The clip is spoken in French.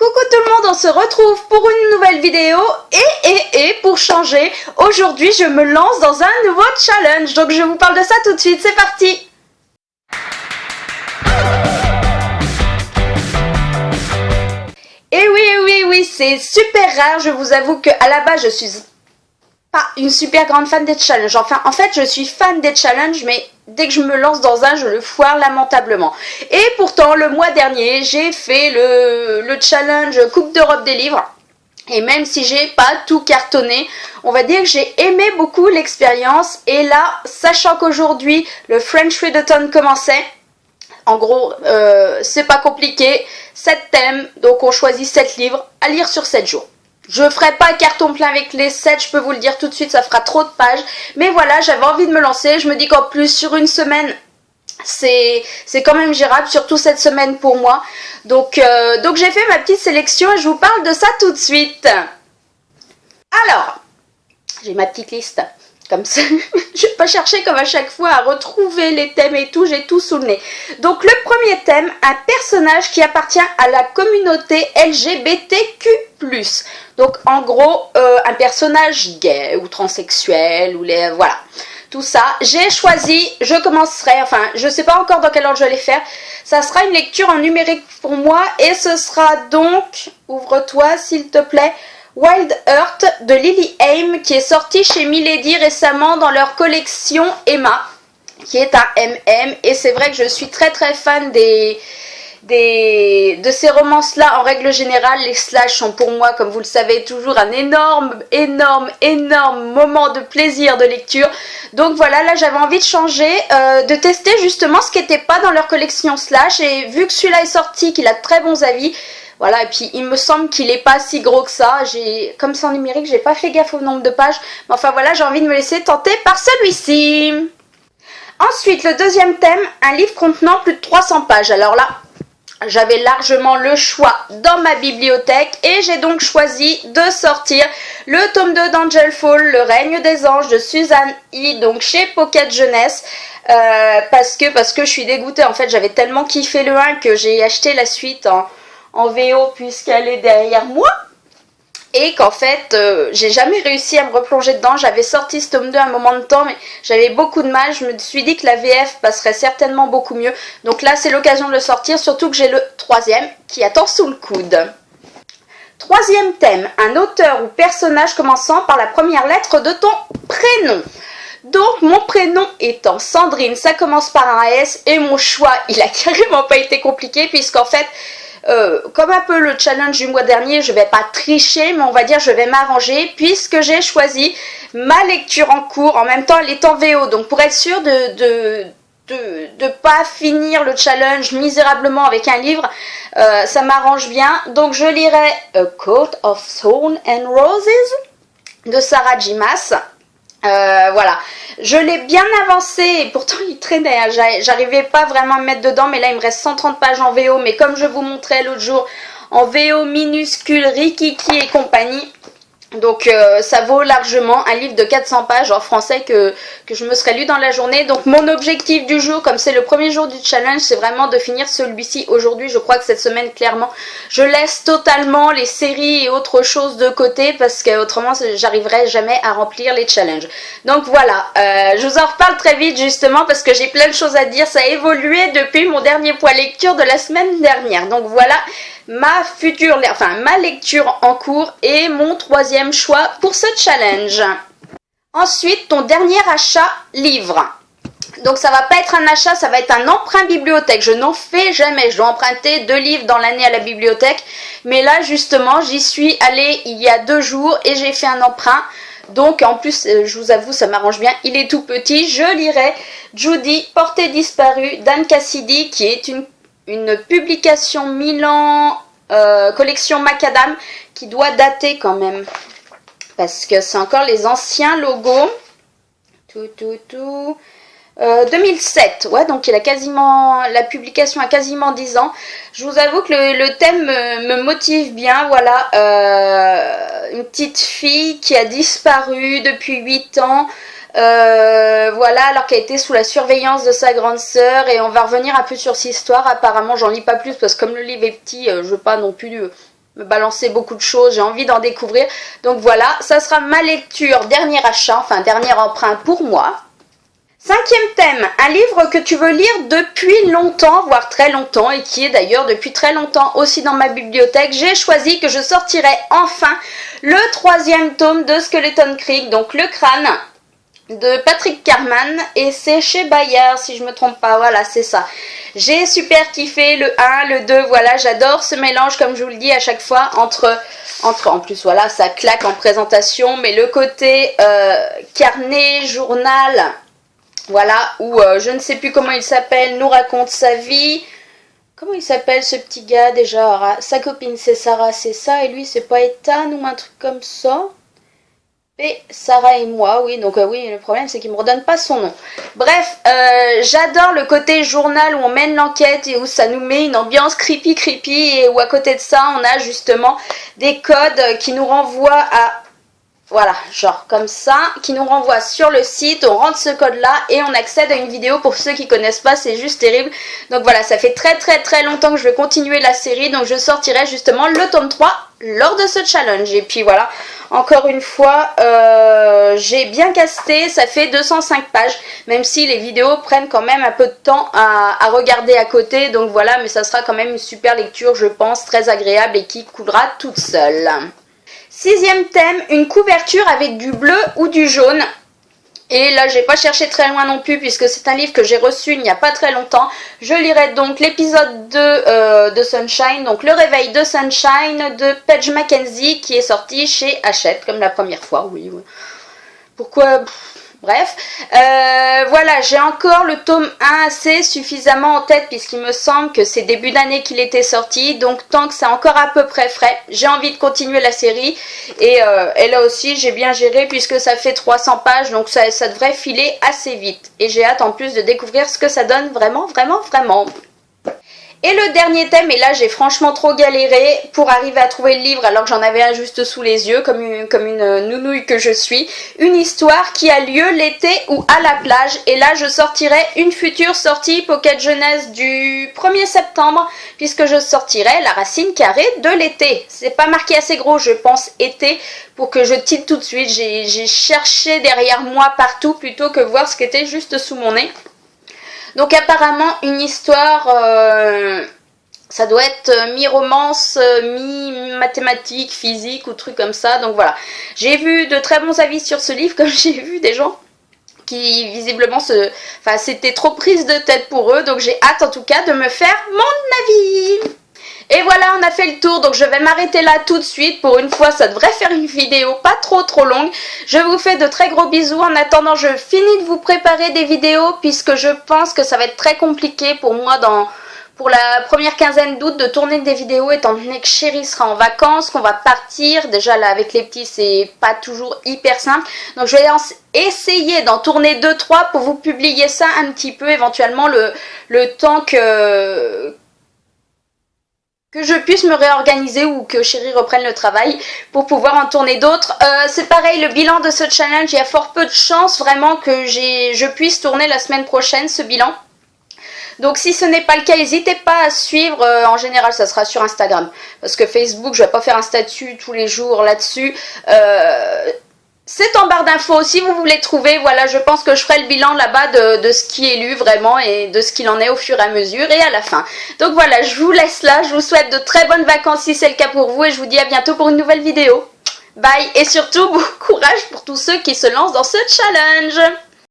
Coucou tout le monde, on se retrouve pour une nouvelle vidéo et pour changer, aujourd'hui je me lance dans un nouveau challenge, donc je vous parle de ça tout de suite, c'est parti. Et oui, c'est super rare, je vous avoue que à la base je suis pas une super grande fan des challenges. Enfin, en fait, je suis fan des challenges, mais dès que je me lance dans un, je le foire lamentablement. Et pourtant, le mois dernier, j'ai fait le challenge Coupe d'Europe des livres. Et même si j'ai pas tout cartonné, on va dire que j'ai aimé beaucoup l'expérience. Et là, sachant qu'aujourd'hui, le French Readathon commençait, en gros, c'est pas compliqué. 7 thèmes, donc on choisit 7 livres à lire sur 7 jours. Je ferai pas carton plein avec les 7, je peux vous le dire tout de suite, ça fera trop de pages. Mais voilà, j'avais envie de me lancer. Je me dis qu'en plus, sur une semaine, c'est quand même gérable, surtout cette semaine pour moi. Donc j'ai fait ma petite sélection et je vous parle de ça tout de suite. Alors, j'ai ma petite liste. Comme ça, je vais pas chercher comme à chaque fois à retrouver les thèmes et tout, j'ai tout sous le nez. Donc le premier thème, un personnage qui appartient à la communauté LGBTQ+. Donc en gros, un personnage gay ou transsexuel ou voilà. Tout ça, j'ai choisi, je commencerai, enfin je sais pas encore dans quel ordre je vais les faire. Ça sera une lecture en numérique pour moi et ce sera donc, ouvre-toi s'il te plaît, Wild Heart de Lily Aim qui est sorti chez Milady récemment dans leur collection Emma, qui est un MM, et c'est vrai que je suis très fan de ces romances-là. En règle générale, les slash sont pour moi, comme vous le savez, toujours un énorme moment de plaisir de lecture. Donc voilà, là j'avais envie de changer, de tester justement ce qui n'était pas dans leur collection slash, et vu que celui-là est sorti, qu'il a de très bons avis, voilà, et puis il me semble qu'il n'est pas si gros que ça. Comme c'est en numérique, j'ai pas fait gaffe au nombre de pages. Mais enfin voilà, j'ai envie de me laisser tenter par celui-ci. Ensuite, le deuxième thème, un livre contenant plus de 300 pages. Alors là, j'avais largement le choix dans ma bibliothèque et j'ai donc choisi de sortir le tome 2 d'Angel Fall, Le règne des anges de Suzanne E. donc chez Pocket Jeunesse. Parce que je suis dégoûtée. En fait, j'avais tellement kiffé le 1 que j'ai acheté la suite en VO puisqu'elle est derrière moi, et qu'en fait j'ai jamais réussi à me replonger dedans. J'avais sorti ce tome 2 à un moment de temps, mais j'avais beaucoup de mal. Je me suis dit que la VF passerait certainement beaucoup mieux, donc là c'est l'occasion de le sortir, surtout que j'ai le troisième qui attend sous le coude. Troisième thème, un auteur ou personnage commençant par la première lettre de ton prénom. Donc mon prénom étant Sandrine, ça commence par un S, et mon choix il a carrément pas été compliqué, puisqu'en fait comme un peu le challenge du mois dernier, je vais pas tricher, mais on va dire je vais m'arranger, puisque j'ai choisi ma lecture en cours. En même temps elle est en VO, donc pour être sûr de pas finir le challenge misérablement avec un livre, ça m'arrange bien. Donc je lirai A Coat of Thorns and Roses de Sarah J. Maas. Voilà, je l'ai bien avancé et pourtant il traînait, hein. J'arrivais pas vraiment à me mettre dedans, mais là il me reste 130 pages en VO, mais comme je vous montrais l'autre jour, en VO minuscule, Rikiki et compagnie. Donc ça vaut largement un livre de 400 pages en français que je me serais lu dans la journée. Donc mon objectif du jour, comme c'est le premier jour du challenge, c'est vraiment de finir celui-ci aujourd'hui. Je crois que cette semaine, clairement, je laisse totalement les séries et autres choses de côté, parce que autrement j'arriverai jamais à remplir les challenges. Donc voilà, je vous en reparle très vite justement parce que j'ai plein de choses à dire. Ça a évolué depuis mon dernier point lecture de la semaine dernière. Donc voilà ma lecture en cours et mon troisième choix pour ce challenge. Ensuite, ton dernier achat livre. Donc ça va pas être un achat, ça va être un emprunt bibliothèque. Je n'en fais jamais, je dois emprunter 2 livres dans l'année à la bibliothèque. Mais là justement, j'y suis allée il y a 2 jours et j'ai fait un emprunt. Donc en plus, je vous avoue, ça m'arrange bien. Il est tout petit. Je lirai Judy, Portée disparue d'Anne Cassidy, qui est une publication Milan, collection Macadam, qui doit dater quand même, parce que c'est encore les anciens logos. 2007, ouais, donc la publication a quasiment 10 ans. Je vous avoue que le thème me motive bien. Voilà, une petite fille qui a disparu depuis 8 ans. Voilà, alors qu'elle était sous la surveillance de sa grande sœur, et on va revenir un peu sur cette histoire. Apparemment, j'en lis pas plus parce que comme le livre est petit, je veux pas non plus me balancer beaucoup de choses, j'ai envie d'en découvrir. Donc voilà, ça sera ma lecture, dernier achat, enfin dernier emprunt pour moi. Cinquième thème, un livre que tu veux lire depuis longtemps, voire très longtemps, et qui est d'ailleurs depuis très longtemps aussi dans ma bibliothèque. J'ai choisi que je sortirai enfin le 3e tome de Skeleton Creek, donc Le Crâne, de Patrick Carman, et c'est chez Bayard si je me trompe pas, voilà c'est ça. J'ai super kiffé le 1, le 2, voilà j'adore ce mélange comme je vous le dis à chaque fois entre en plus voilà ça claque en présentation, mais le côté carnet, journal, voilà, où je ne sais plus comment il s'appelle, nous raconte sa vie. Comment il s'appelle ce petit gars déjà? Sa copine c'est Sarah, c'est ça, et lui c'est pas Ethan ou un truc comme ça. Et Sarah et moi, oui, donc oui, le problème c'est qu'il me redonne pas son nom. Bref, j'adore le côté journal où on mène l'enquête et où ça nous met une ambiance creepy et où à côté de ça, on a justement des codes qui nous renvoient à... Voilà, genre comme ça, qui nous renvoie sur le site, on rentre ce code là et on accède à une vidéo. Pour ceux qui connaissent pas, c'est juste terrible. Donc voilà, ça fait très longtemps que je veux continuer la série, donc je sortirai justement le tome 3 lors de ce challenge. Et puis voilà, encore une fois, j'ai bien casté, ça fait 205 pages, même si les vidéos prennent quand même un peu de temps à regarder à côté. Donc voilà, mais ça sera quand même une super lecture, je pense, très agréable et qui coulera toute seule. 6e thème, une couverture avec du bleu ou du jaune. Et là, j'ai pas cherché très loin non plus puisque c'est un livre que j'ai reçu il n'y a pas très longtemps. Je lirai donc l'épisode 2 de Sunshine, donc Le Réveil de Sunshine de Paige Mackenzie qui est sorti chez Hachette, comme la première fois, oui. Pourquoi... Bref, voilà, j'ai encore le tome 1 assez suffisamment en tête puisqu'il me semble que c'est début d'année qu'il était sorti, donc tant que c'est encore à peu près frais, j'ai envie de continuer la série et là aussi j'ai bien géré puisque ça fait 300 pages, donc ça devrait filer assez vite et j'ai hâte en plus de découvrir ce que ça donne vraiment. Et le dernier thème, et là j'ai franchement trop galéré pour arriver à trouver le livre alors que j'en avais un juste sous les yeux comme une nounouille que je suis. Une histoire qui a lieu l'été ou à la plage. Et là je sortirai une future sortie Pocket Jeunesse du 1er septembre puisque je sortirai La Racine Carrée de l'été. C'est pas marqué assez gros, je pense été, pour que je titre tout de suite. J'ai cherché derrière moi partout plutôt que voir ce qui était juste sous mon nez. Donc apparemment une histoire, ça doit être mi-romance, mi-mathématiques, physique ou truc comme ça. Donc voilà, j'ai vu de très bons avis sur ce livre, comme j'ai vu des gens qui visiblement c'était trop prise de tête pour eux. Donc j'ai hâte en tout cas de me faire mon avis. Et voilà, on a fait le tour, donc je vais m'arrêter là tout de suite. Pour une fois, ça devrait faire une vidéo pas trop longue. Je vous fais de très gros bisous. En attendant, je finis de vous préparer des vidéos puisque je pense que ça va être très compliqué pour moi pour la première quinzaine d'août de tourner des vidéos étant donné que Chérie sera en vacances, qu'on va partir. Déjà là avec les petits c'est pas toujours hyper simple. Donc je vais essayer d'en tourner 2-3 pour vous publier ça un petit peu éventuellement le temps que je puisse me réorganiser ou que Chérie reprenne le travail pour pouvoir en tourner d'autres. C'est pareil, le bilan de ce challenge, il y a fort peu de chances vraiment que je puisse tourner la semaine prochaine ce bilan. Donc si ce n'est pas le cas, n'hésitez pas à suivre, en général ça sera sur Instagram. Parce que Facebook, je vais pas faire un statut tous les jours là-dessus. C'est en barre d'infos, si vous voulez trouver, voilà, je pense que je ferai le bilan là-bas de ce qui est lu vraiment et de ce qu'il en est au fur et à mesure et à la fin. Donc voilà, je vous laisse là, je vous souhaite de très bonnes vacances si c'est le cas pour vous et je vous dis à bientôt pour une nouvelle vidéo. Bye et surtout, bon courage pour tous ceux qui se lancent dans ce challenge.